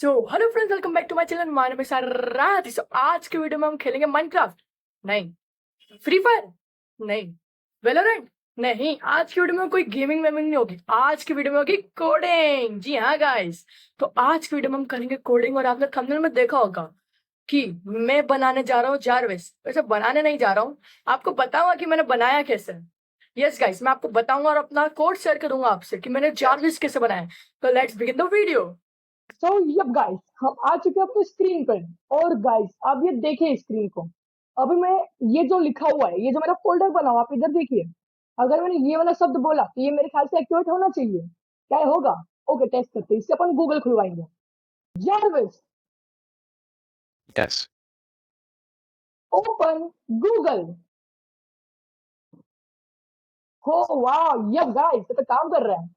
तो hello friends, welcome back to my channel. My name is Raj. So आज के video में हम खेलेंगे माइनक्राफ्ट, नहीं फ्री फायर, नहीं वेलोरेंट, नहीं। आज की वीडियो में कोई गेमिंग वेमिंग नहीं होगी। आज की वीडियो में होगी कोडिंग। जी हाँ गाइस, तो आज की वीडियो में हम करेंगे कोडिंग। और आपने थंबनेल में देखा होगा कि मैं बनाने जा रहा हूँ जारविस। वैसे बनाने नहीं जा रहा हूँ, आपको बताऊंगा कि मैंने बनाया कैसे। यस गाइस, मैं आपको बताऊंगा और अपना कोड शेयर करूंगा आपसे कि मैंने जारविस कैसे बनाया। तो let's begin the video. So yup guys, हम आ चुके हैं अपने स्क्रीन पर। और गाइस आप ये देखिए स्क्रीन को। अभी मैं ये जो लिखा हुआ है, ये जो मेरा फोल्डर बना हुआ, आप इधर देखिए। अगर मैंने ये वाला शब्द बोला तो ये मेरे ख्याल से एक्टिवेट होना चाहिए। क्या ये होगा? ओके, टेस्ट करते हैं। इससे अपन गूगल खुलवाएंगे। Jarvis, Yes. Open Google. हो वाह, यप गाइस, ये तो काम कर रहा है।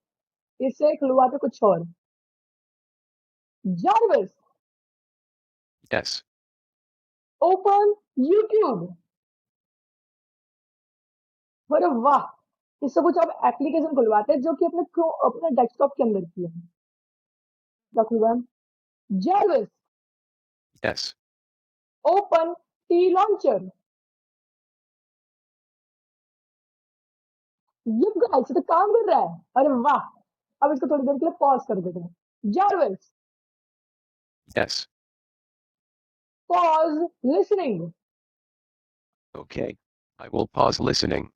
इससे खुलवाते कुछ और। Jarvis, Yes. Open YouTube. अरे वाह, इससे कुछ अब एप्लीकेशन खुलवाते हैं जो कि अपने डेस्कटॉप के अंदर की है। क्या खुलवाएं? Jarvis, Yes. Open T launcher. ये गाइस तो काम कर रहा है। अरे वाह, अब इसको थोड़ी देर के लिए पॉज कर देते हैं। Jarvis, Yes. Pause listening. Okay. I will pause listening.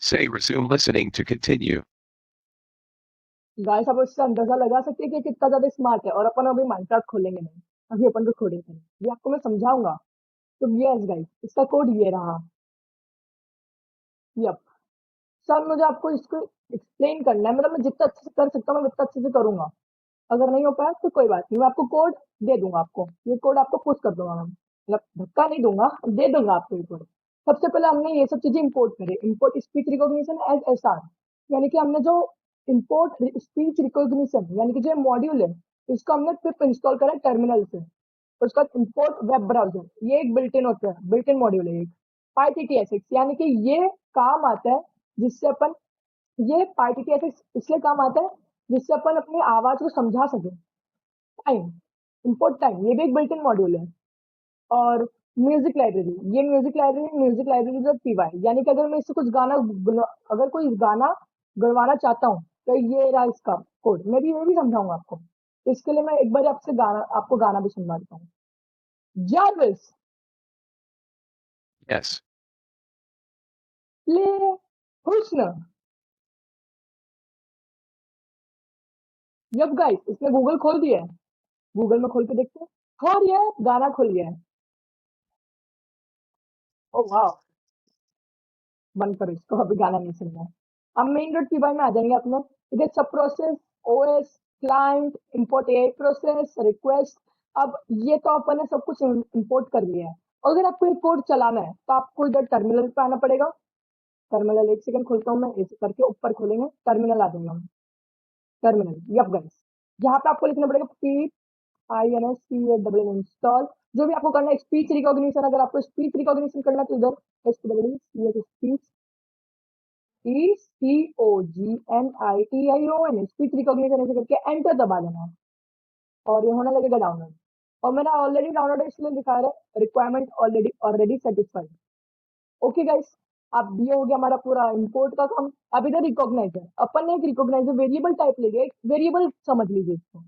Say resume listening to continue. Guys, अब इससे अंदाजा लगा सकते हैं कि कितना ज्यादा स्मार्ट है। और अपन अभी माइनक्राफ्ट खोलेंगे नहीं, अभी अपन को कोडिंग करेंगे, ये आपको मैं समझाऊंगा। तो यस गाइस, इसका कोड ये रहा। यप सर, मुझे आपको इसको एक्सप्लेन करना है। मतलब मैं जितना अच्छे से कर सकता हूँ मैं उतना अच्छे से करूंगा। अगर नहीं हो पाया तो कोई बात नहीं, मैं आपको कोड दे दूंगा। आपको ये कोड आपको पुश कर दूंगा मैं, मतलब धक्का नहीं दूंगा, दे दूंगा आपको ये कोड। सबसे पहले हमने ये सब चीजें इंपोर्ट करी। Import speech recognition as SR, यानी कि हमने जो इंपोर्ट स्पीच रिकॉग्निशन यानी कि जो मॉड्यूल है, इसको हमने पिप इंस्टॉल करा टर्मिनल से। उसका इंपोर्ट वेब ब्राउजर, ये एक बिल्ट इन होता है, बिल्ट इन मॉड्यूल है एक। पाईटीटीएसएक्स, यानी कि ये काम आता है जिससे अपन, ये पाईटीटीएसएक्स इसलिए काम आता है जिससे अपन अपनी आवाज को समझा सके। टाइम, इंपोर्ट टाइम, ये भी एक बिल्ट इन मॉड्यूल है। और म्यूजिक लाइब्रेरी, ये म्यूजिक लाइब्रेरी डॉट पीवाई, यानी कि अगर मैं इससे कुछ गाना अगर कोई गाना गढ़वाना चाहता हूँ तो ये रहा इसका कोड। मैं भी ये भी समझाऊंगा आपको। इसके लिए मैं एक बार आपको गाना भी सुनवा देता हूँ। Jarvis, Yes. प्ले हुस्न। यप गाइस, इसने गूगल खोल दिया है। गूगल में खोल के देखते हैं। और ये गाना खुल गया है। ओ वाह, बंद करो इसको, अभी गाना नहीं सुनना है। अब मेन डॉट पीवाई में आ जाएंगे अपने। इधर सब process, OS, client, import AI process, request. अब ये तो अपन ने सब कुछ इंपोर्ट कर लिया है। अगर आपको ये कोड चलाना है तो आपको इधर टर्मिनल पे आना पड़ेगा। टर्मिनल, एक सेकंड खोलता हूँ मैं, ऐसे करके ऊपर खोलेंगे, टर्मिनल आ जाएंगे हम। टर्मिनल, यप गाइस, यहाँ पे आपको लिखना पड़ेगा P I N S T A W install. जो भी आपको करना है स्पीच रिकॉग्निशन, अगर आपको स्पीच रिकॉग्निशन करना है तो इधर S W speech, E C O G N I T I O N, speech recognition, ऐसे करके एंटर दबा देना है और ये होने लगेगा डाउनलोड। और मैंने ऑलरेडी डाउनलोड इसलिए दिखा रहा है, requirement already already satisfied. Okay guys, अब ये हो गया हमारा पूरा इंपोर्ट का काम। अब इधर रिकॉग्नाइजर, अपन ने एक रिकॉग्नाइजर वेरिएबल टाइप ले लिया, एक वेरिएबल समझ लीजिए इसको।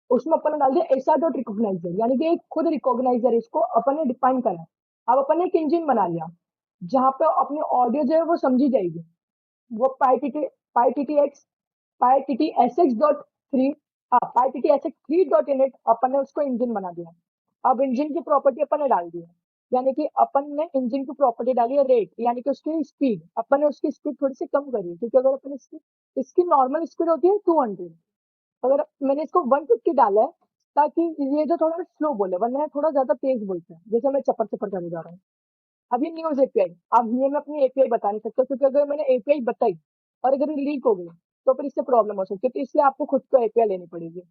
उसमें अपन ने डाल दिया एसआर डॉट रिकॉग्नाइजर, यानी कि एक खुद रिकॉग्नाइजर, इसको अपन ने डिफाइन करा है। अब अपन ने एक इंजन बना लिया जहाँ पे अपनी ऑडियो जो है वो समझी जाएगी। वो पाईटीटीएक्स पाईटीटीएसएक्स डॉट थ्री, हाँ पाईटीटीएसएक्स थ्री डॉट इनिट, अपन ने उसको इंजन बना दिया। अब इंजन की प्रॉपर्टी अपन ने डाल दी है, यानी कि अपन ने इंजन की प्रॉपर्टी डाली है रेट, यानी कि उसकी स्पीड। अपन ने उसकी स्पीड थोड़ी सी कम करी है, क्योंकि अगर अपन इसकी नॉर्मल स्पीड होती है 200। अगर मैंने इसको 150 डाला है ताकि ये जो थोड़ा स्लो बोले, वरना ये थोड़ा ज्यादा तेज बोलते हैं, जैसे मैं चपर चपर करे जा रहा हूँ। अब ये न्यूज एपीआई, अब ये मैं अपनी एपीआई बता नहीं सकता, क्योंकि अगर मैंने एपीआई बताई और अगर ये लीक हो गई तो फिर इससे प्रॉब्लम हो सकती है। तो इसलिए आपको खुद को एपीआई लेनी पड़ेगी।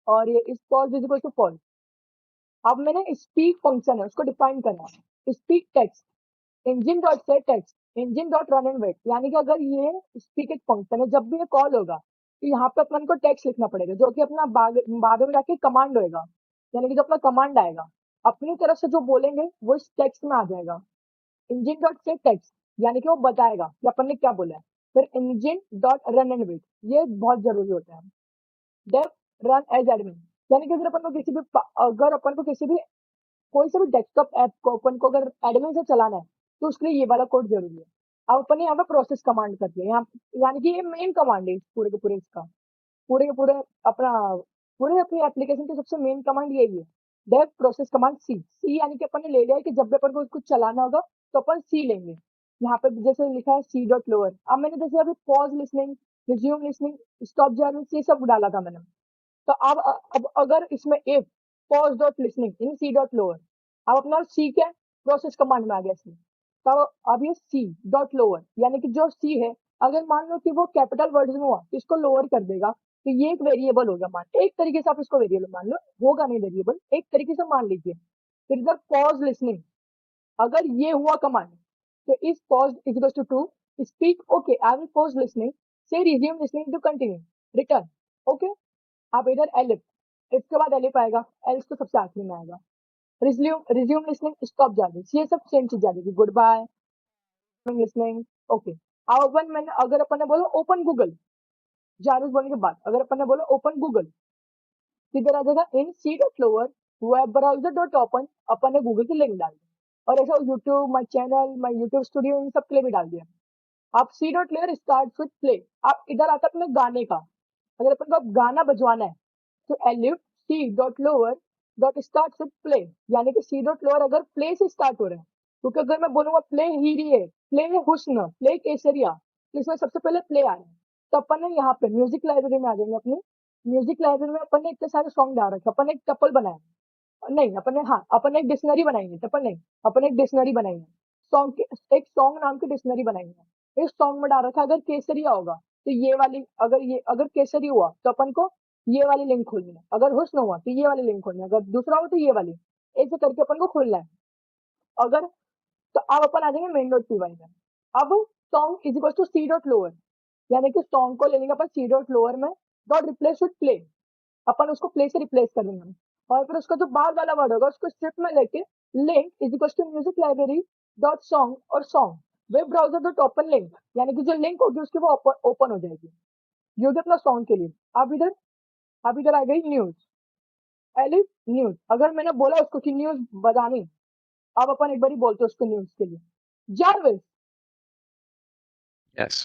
और ये इस pause is equal to false. अब मैंने स्पीक फंक्शन है उसको डिफाइन करना है। Speak text engine dot say text engine dot run and wait, यानी कि अगर ये स्पीक एक फंक्शन है, जब भी ये कॉल होगा तो यहाँ पे अपन को टेक्स्ट लिखना पड़ेगा जो कि अपना बाद में जाके कमांड होएगा, यानी कि जो अपना कमांड आएगा अपनी तरफ से जो बोलेंगे वो इस टेक्स्ट में आ जाएगा। इंजन डॉट से टेक्स्ट यानी कि वो बताएगा कि अपन ने क्या बोला है। फिर engine dot run and wait, ये बहुत जरूरी होता है। डेफ रन एज एडमिन, यानी कि अगर अपन को किसी भी कोई से भी डेस्कटॉप ऐप को अपन को अगर एडमिन से चलाना है तो उसके लिए ये वाला कोड जरूरी है। अब अपन ने यहाँ पे प्रोसेस कमांड कर दिया यहाँ, यानी कि ये मेन कमांड है इस पूरे के पूरे इसका, पूरे के पूरे अपना पूरे अपनी एप्लीकेशन की सबसे मेन कमांड यही है, डेव प्रोसेस कमांड सी। सी यानी कि अपन ने ले लिया है कि जब भी अपन को कुछ चलाना होगा तो अपन सी लेंगे। यहाँ पे जैसे लिखा है सी डॉट लोअर, अब मैंने जैसे अभी pause listening, resume listening, stop Jarvis ये सब डाला था मैंने। तो अब अगर इसमें if pause dot listening in C dot lower, अब अपना सी क्या प्रोसेस कमांड में आ गया सी। तो अब ये सी डॉट लोअर यानी कि जो सी है अगर मान लो कि वो कैपिटल वर्ड्स में हुआ तो इसको लोअर कर देगा, तो ये एक वेरिएबल होगा। मान एक तरीके से आप इसको वेरिएबल मान लो, होगा नहीं वेरिएबल, एक तरीके से मान लीजिए। फिर इधर पॉज लिसनिंग, अगर ये हुआ कमांड तो इस pause is equal to true, speak okay I will pause listening, say resume listening to continue, return okay. आप इधर एलिफ, इसके बाद एलिफ आएगा, एल्स तो सबसे आखिरी में आएगा। रिज्यूम लिसनिंग, स्टॉप जार्विस, ये सब सेम चीज आ जाएगी, गुड बाय लिसनिंग ओके। अब अपन मैंने अगर अपन ने बोला ओपन गूगल, जार्विस बोलने के बाद अगर अपन ने बोला ओपन गूगल, इधर आ जाएगा in C dot lower web browser dot open, अपन ने गूगल की लिंक डाल दी। और ऐसा YouTube my channel my YouTube studio इन सब के लिए भी डाल दिया। आप C dot layer start with play, आप इधर आता अपने गाने का, अगर अपन को अब गाना बजवाना है तो elif C dot lower dot start with play, यानी कि सी डॉट लोअर अगर प्ले से स्टार्ट हो रहा है, क्योंकि अगर मैं बोलूंगा प्ले हीरी है, प्ले हुस्न, प्ले केसरिया, तो इसमें सबसे पहले प्ले आ रहा है। तो अपन ने यहाँ पे म्यूजिक लाइब्रेरी में आ जाएंगे अपनी, म्यूजिक लाइब्रेरी में अपन ने इतने सारे सॉन्ग डाल रखे, अपन ने एक टपल बनाया, नहीं अपन ने, हाँ अपन ने एक डिक्शनरी बनाई है, टपल नहीं, अपन ने एक डिक्शनरी बनाई है, सॉन्ग की एक सॉन्ग नाम की डिक्शनरी बनाई है। इस सॉन्ग में डाल रखा अगर केसरिया होगा तो ये वाली, अगर केसरी हुआ तो अपन को ये वाली लिंक खोलनी है, अगर हुस्न हुआ तो ये वाली लिंक खोलनी है, अगर दूसरा हुआ तो ये वाली, ऐसे करके अपन को खोलना है। अगर तो अब अपन आ जाएंगे मेन डॉट पीवाई में। अब song is equal to C dot lower, यानी कि सॉन्ग को ले लेंगे अपन सी डॉट लोअर में, डॉट रिप्लेस विथ प्ले, अपन उसको प्ले से रिप्लेस कर देंगे। और फिर उसका जो बाद वाला वर्ड होगा उसको स्ट्रिप में लेके link is equal to music library dot song और song web browser dot open link, यानी कि जो लिंक होगी उसकी वो ओपन हो जाएगी, ये हो गया अपना सॉन्ग के लिए। अब इधर आ गई न्यूज, एलिफ न्यूज, अगर मैंने बोला उसको कि न्यूज बजानी, अब अपन एक बार ही बोलते उसको न्यूज के लिए, Jarvis Yes.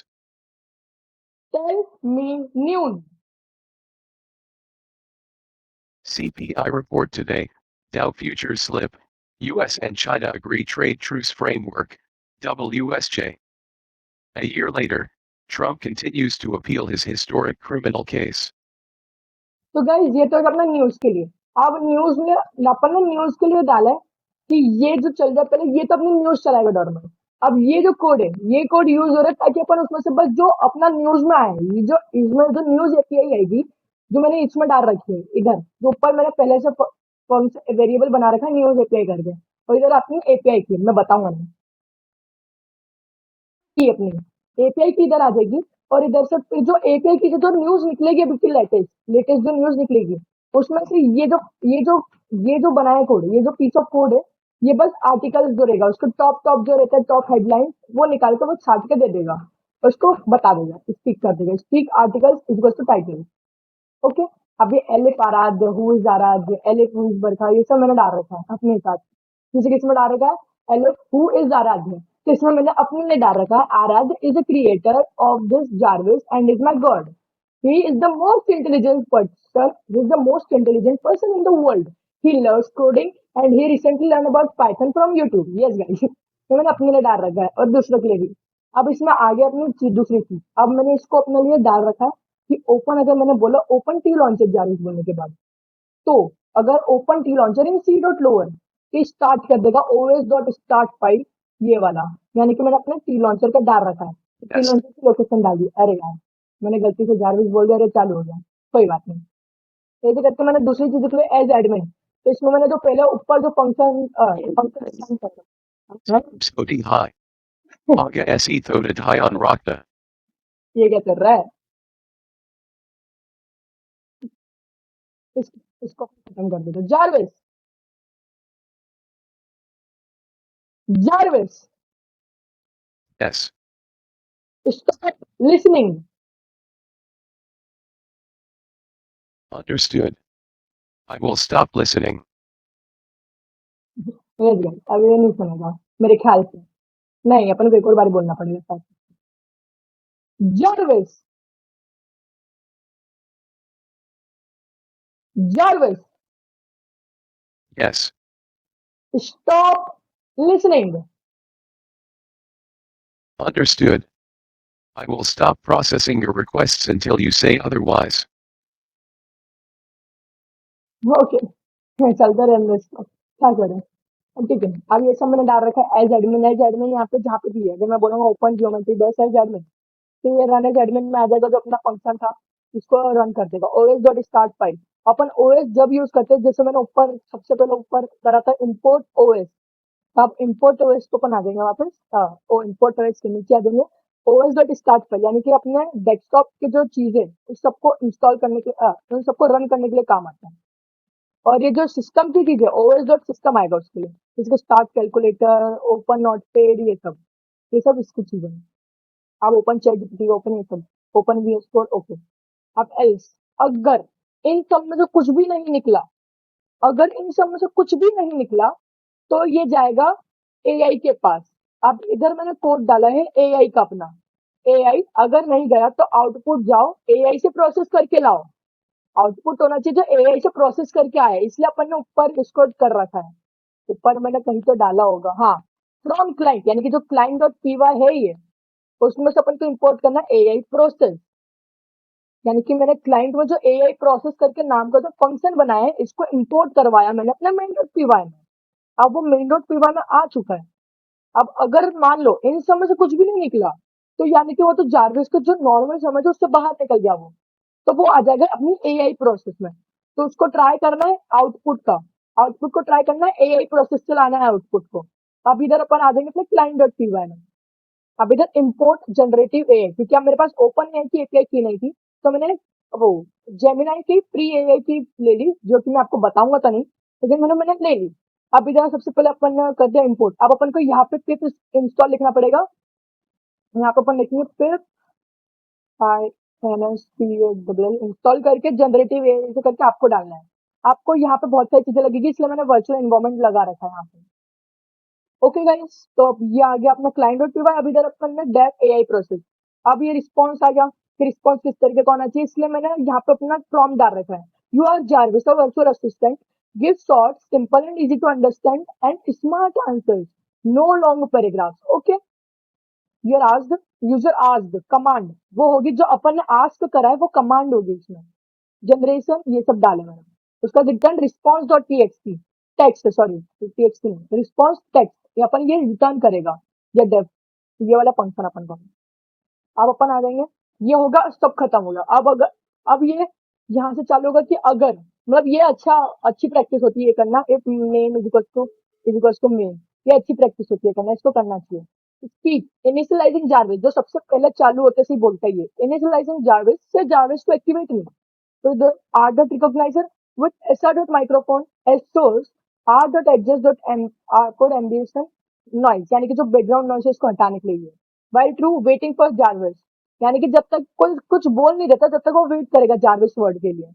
Tell me news. CPI report today. Dow futures slip. US and China agree trade truce framework. WSJ. A year later, Trump continues to appeal his historic criminal case. तो guys ये तो एक अपना news के लिए। अब news में अपन ने न्यूज के लिए डाला है कि ये जो चल जाए पहले, ये तो अपनी न्यूज चलाएगा नॉर्मल। अब ये जो कोड है ये कोड यूज हो रहा है ताकि अपन उसमें से बस जो अपना न्यूज में आए, ये जो इसमें जो न्यूज एपीआई आएगी जो मैंने इसमें डाल रखी है, इधर जो ऊपर मैंने पहले से वेरिएबल बना रखा है न्यूज एपीआई करके, और इधर अपनी एपीआई की मैं बताऊंगा नहीं की अपनी एपीआई की इधर आ जाएगी। और इधर से फिर जो एपीआई की जो न्यूज निकलेगी अभी की लेटेस्ट लेटेस्ट जो न्यूज निकलेगी उसमें से ये जो बनाया कोड, ये जो पीस ऑफ कोड है, ये बस आर्टिकल्स जो रहेगा उसको टॉप टॉप जो रहता है टॉप हेडलाइन वो निकाल के वो छाट के दे देगा, उसको बता देगा, स्पीक कर देगा, speak articles equal to title okay. अभी elif Aaradhya, who is Aaradhya, elif who is Barkha, ये सब मैंने डाल रखा है अपने साथ। किसी किसमें डाल रखा है एलिफ हु इज आराध्य, तो इसमें मैंने अपने लिए डाल रखा है आराध्य is the creator of this Jarvis and is my God, he is the most intelligent person, he is the most intelligent person in the world, he loves coding and he recently learn about Python from YouTube. Yes guys, ये मैंने अपने लिए डाल रखा है और दूसरों के लिए भी। अब इसमें आगे अपनी दूसरी चीज, अब मैंने इसको अपने लिए डाल रखा है कि ओपन, अगर मैंने बोला ओपन टी लॉन्चर जार्विस बोलने के बाद, तो अगर ओपन टी लॉन्चर इन सी डॉट लोअर तो स्टार्ट कर देगा ओएस डॉट स्टार्ट फाइल, ये वाला, यानी कि मैंने अपने टी लॉन्चर का डाल रखा है, टी Yes. लॉन्चर की लोकेशन डाल दी। अरे यार मैंने गलती से जार्विस बोल दिया, अरे चालू हो गया, कोई बात नहीं। ऐसे करके मैंने दूसरी चीज लिखी एज एडमिन, तो इसमें मैंने जो पहले ऊपर जो function Spoti high. Aga se thoda high on Rakta. ये क्या कर रहा है इसको खत्म कर देते। Jarvis, Jarvis, Yes. Stop listening. Understood. I will stop listening. Yes guys, अब ये नहीं सुनेगा मेरे ख्याल से। नहीं, अपन को एक और बार बोलना पड़ेगा साथ। Jarvis, Jarvis, Yes. Stop listening. Understood. I will stop processing your requests until you say otherwise. Okay, चलते रहने इसको, क्या करें। ठीक है, अब ये सब मैंने डाल रखा है एज एडमिन। एज एडमिन यहाँ पे जहाँ पे भी है, अगर मैं बोलूंगा open geometry dash as admin, तो ये रन एज एडमिन में आ जाएगा। जो अपना फंक्शन था इसको रन कर देगा। ओएस डॉट स्टार्ट फाइल, अपन ओएस जब यूज करते हैं, जैसे मैंने ऊपर सबसे पहले ऊपर करा था इंपोर्ट ओएस, अब इंपोर्ट ओएस को अपन आ जाएंगे वापस। ओ इंपोर्ट ओएस के नीचे आ जाएंगे ओएस डॉट स्टार्ट फाइल, यानी कि अपने डेस्कटॉप की जो चीजें उस सबको इंस्टॉल करने के उन सबको रन करने के लिए काम आता है। और ये जो सिस्टम की चीज है ओएस डॉट सिस्टम आएगा उसके लिए, इसको स्टार्ट कैलकुलेटर, ओपन नोटपैड, ये सब इसकी चीजें हैं। अब ओपन चैट जीपीटी, ओपन ये सब, ओपन वीएस कोड, ओके। अब एल्स, अगर इन सब में से कुछ भी नहीं निकला, अगर इन सब में से कुछ भी नहीं निकला, तो ये जाएगा एआई के पास। अब इधर मैंने कोड डाला है एआई का अपना। एआई अगर नहीं गया तो आउटपुट जाओ एआई से प्रोसेस करके लाओ। आउटपुट होना चाहिए जो एआई से प्रोसेस करके आया, इसलिए अपन ने ऊपर इसको कर रखा है। ऊपर मैंने कहीं तो डाला होगा, हाँ, फ्रॉम क्लाइंट, यानी कि जो क्लाइंट डॉट पीवाई है ये, उसमें से अपन को इंपोर्ट करना एआई प्रोसेस। यानी कि मैंने क्लाइंट में जो एआई प्रोसेस करके नाम का जो फंक्शन बनाया है, इसको इंपोर्ट करवाया मैंने अपने मेन डॉट पीवाई में। अब वो मेन डॉट पीवाई में आ चुका है। अब अगर मान लो इन समय से कुछ भी नहीं निकला, तो यानी कि वो तो जारविस का जो नॉर्मल समय है उससे बाहर निकल गया वो, तो वो आ जाएगा अपनी एआई प्रोसेस में। तो उसको ट्राई करना है आउटपुट का, आउटपुट को ट्राई करना है एआई प्रोसेस से लाना है आउटपुट को। अब इधर अपन आ जाएंगे अपने क्लाइंट डॉट पीवाई में। अब इधर इंपोर्ट जनरेटिव एआई, क्योंकि अब मेरे पास ओपन एआई की एपीआई की नहीं थी, तो मैंने वो जेमिनाई की फ्री एआई की ले ली, जो कि मैं आपको बताऊंगा तो नहीं, लेकिन मैंने ले ली। अब इधर सबसे पहले अपन ने कर दिया इंपोर्ट। अब अपन को यहाँ पे पिप इंस्टॉल लिखना पड़ेगा। यहाँ पे अपन लिखेंगे पिप इंस्टॉल करके जनरेटिव एआई से करके आपको डालना है। आपको यहाँ पे बहुत सारी चीजें लगेगी, इसलिए मैंने वर्चुअल एनवायरनमेंट लगा रखा है यहाँ पे। ओके गाइस, तो अब ये आ गया अपना क्लाइंट डॉट पीवाई। अब इधर अपन ने डेव एआई प्रोसेस, अब ये रिस्पॉन्स आ गया कि रिस्पॉन्स किस तरीके का होना चाहिए, इसलिए मैंने यहाँ पे अपना प्रॉम्प्ट डाल रखा है। You are Jarvis a virtual assistant, give short simple and easy to understand and smart answers, no long paragraphs. Okay, your asked, user asked, command वो होगी जो अपन ने आस्क करा है, वो कमांड होगी इसमें। जनरेशन ये सब डाले मैंने। उसका return response dot TXT, text, sorry TXT नहीं, रिस्पॉन्स टेक्स्ट, ये अपन ये रिटर्न करेगा ये डेव, ये वाला फंक्शन अपन का। अब अपन आ जाएंगे, ये होगा सब खत्म हो गया। अब अगर अब ये यहाँ से चालू होगा कि अगर, मतलब ये अच्छी प्रैक्टिस होती है ये करना। If name is equals to main, ये अच्छी प्रैक्टिस होती है करना, इसको करना चाहिए। स्पीच इनिशियलाइजिंग जारविस, जो सबसे पहले चालू होते से ही बोलता है ये इनिशियलाइजिंग जारविस से जारविस को एक्टिवेट नहीं। तो the r.recognizer with sr.microphone as source, r.adjust.code ambition noise, यानी कि जो बैकग्राउंड नॉइस है उसको हटाने के लिए। while true waiting for jarvis, यानी कि जब तक कोई कुछ बोल नहीं देता तब तक वो वेट करेगा जारविस वर्ड के लिए।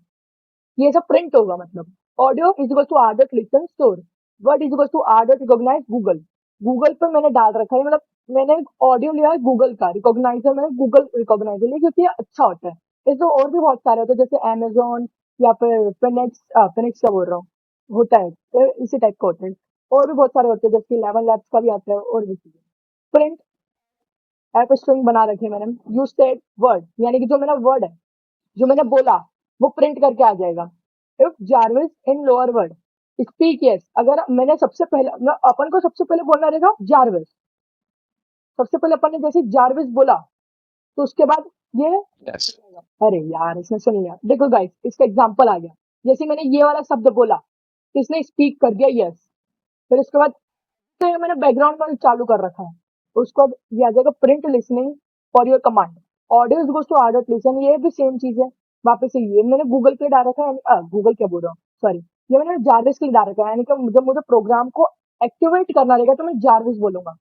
ये सब प्रिंट होगा, मतलब audio is equal to R dot listen store, word is equal to R dot recognise Google. Google पे मैंने डाल रखा है, मतलब मैंने ऑडियो लिया है गूगल का, रिकॉग्नाइजर मैंने गूगल रिकॉग्नाइजर लिया क्योंकि ये अच्छा होता है। इसमें और भी बहुत सारे होते हैं, जैसे अमेजोन या फिर फिनिक्स, फिनिक्स का बोल रहा हूँ, होता है तो इसी टाइप का होता है। और भी बहुत सारे होते हैं, जैसे 11 लैब्स का भी आता है, और भी चीजें। प्रिंट ऐप स्ट्रिंग बना रखी है मैंने। यू सेड वर्ड, यानी कि जो मेरा वर्ड है, जो मैंने बोला वो प्रिंट करके आ जाएगा। If Jarvis in lower word speak yes, अगर मैंने सबसे पहले अपन को सबसे पहले बोलना रहेगा जारविस। सबसे पहले अपन ने जैसे जारविस बोला, तो उसके बाद ये, Yes. अरे यार इसने सुन लिया। देखो गाइस, इसका एग्जांपल आ गया। जैसे मैंने ये वाला शब्द बोला, इसने स्पीक कर दिया यस। फिर उसके बाद तो ये मैंने बैकग्राउंड में चालू कर रखा है। उसको अब ये आ जाएगा print listening for your command, audio is goes to R dot listen, ये भी सेम चीज है। वापस से ये मैंने गूगल के लिए डाल रखा है, गूगल क्या बोल रहा हूँ, सॉरी, ये मैंने जारविस के लिए डाल रखा है, यानी कि जब मुझे प्रोग्राम को एक्टिवेट करना रहेगा तो मैं जारविस बोलूंगा।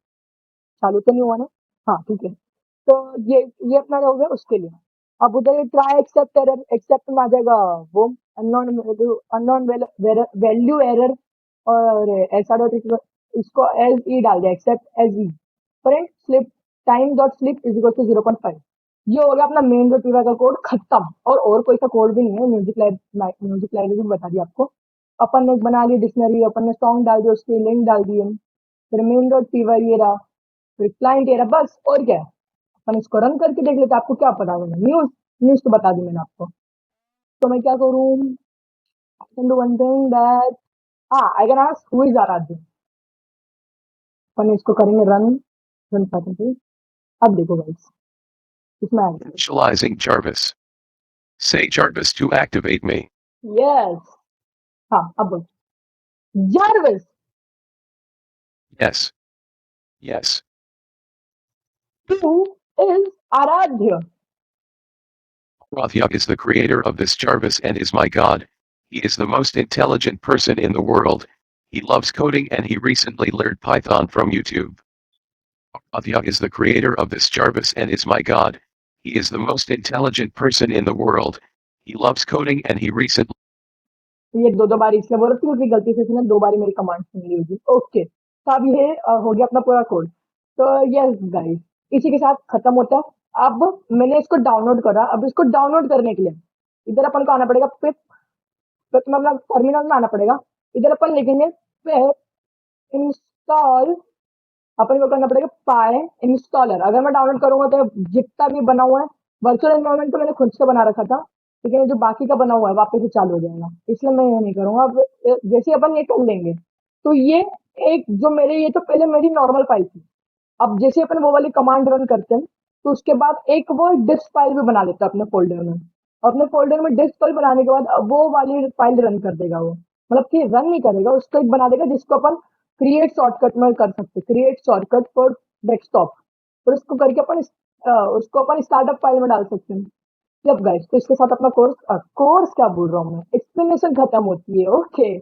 चालू तो नहीं हुआ ना? हाँ ठीक है। तो ये अपना हो गया उसके लिए। अब उधर ट्राई एक्सेप्ट एरर, एक्सेप्ट में आ जाएगा वो अननोन वैल्यू एरर, और ऐसा डॉट इसको एज ई डाल दिया, except as E. Current sleep time dot sleep is equal to 0.5। ये हो गया अपना मेन डॉट पीवाई का कोड खत्म। और कोई सा कोड भी नहीं है। म्यूजिक लाइब्रेरी में बता दिया आपको। अपन ने बना ली डिक्शनरी, अपन ने सॉन्ग डाल दिया, उसके लिंक डाल दिए, फिर मेन डॉट पीवाई ये रहा, फिर क्लाइंट ये रहा, बस और क्या है। अपन इसको रन करके देख लेते हैं, आपको क्या पता होगा। न्यूज न्यूज तो बता दी मैंने आपको। तो मैं क्या करूँ, I can do one thing that I can ask who is Aradhya। अपन इसको करेंगे रन, रन करेंगे। अब देखो गाइस, इसमें आ गया। Initializing Jarvis. Say Jarvis to activate me. Yes, हाँ अब बोल। Jarvis Yes. Yes. who is Aradhya। Rathyak is the creator of this Jarvis and is my god. He is the most intelligent person in the world. He loves coding and he recently learned Python from YouTube. Rathyak is the creator of this Jarvis and is my god. He is the most intelligent person in the world. He loves coding and he recently ये दो बार इसलिए बोल रही थी क्योंकि गलती से इसने 2 बारी मेरी कमांड सुन ली होगी। ओके, तो अब ये हो गया अपना पूरा कोड। तो यस गाइस, इसी के साथ खत्म होता है। अब मैंने इसको डाउनलोड करा। अब इसको डाउनलोड करने के लिए इधर अपन को आना पड़ेगा पिप, मतलब टर्मिनल में आना पड़ेगा। इधर अपन लिखेंगे पिप इंस्टॉल, अपन को करना पड़ेगा पाई इंस्टॉलर। अगर मैं डाउनलोड करूंगा तो जितना भी बना हुआ है वर्चुअल एनवायरनमेंट तो मैंने खुद से बना रखा था, लेकिन ये जो बाकी का बना हुआ है वापस से चालू हो जाएगा, इसलिए मैं ये नहीं करूंगा। अब जैसे अपन ये कर लेंगे तो ये एक जो मेरे, ये तो पहले मेरी नॉर्मल फाइल थी। अब जैसे अपन वो वाली कमांड रन करते हैं तो उसके बाद एक वो डिस्क फाइल भी बना लेता है अपने फोल्डर में। अपने फोल्डर में डिस्क फाइल बनाने के बाद अब वो वाली फाइल रन कर देगा वो, मतलब कि रन नहीं करेगा, उसको एक बना देगा जिसको अपन क्रिएट शॉर्टकट में कर सकते, क्रिएट शॉर्टकट फॉर डेस्कटॉप। और उसको करके अपन उसको अपन स्टार्टअप फाइल में डाल सकते हैं। जब गाइस, तो इसके साथ अपना कोर्स क्या बोल रहा हूँ मैं, एक्सप्लेनेशन खत्म होती है। ओके,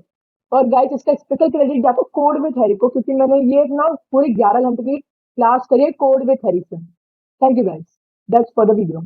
और गाइस इसका स्पेशल क्रेडिट जाता है कोड विथ हैरी को, क्योंकि मैंने ये ना पूरी 11 घंटे की क्लास करी है कोड विथ हैरी से। Thank you guys, that's for the video.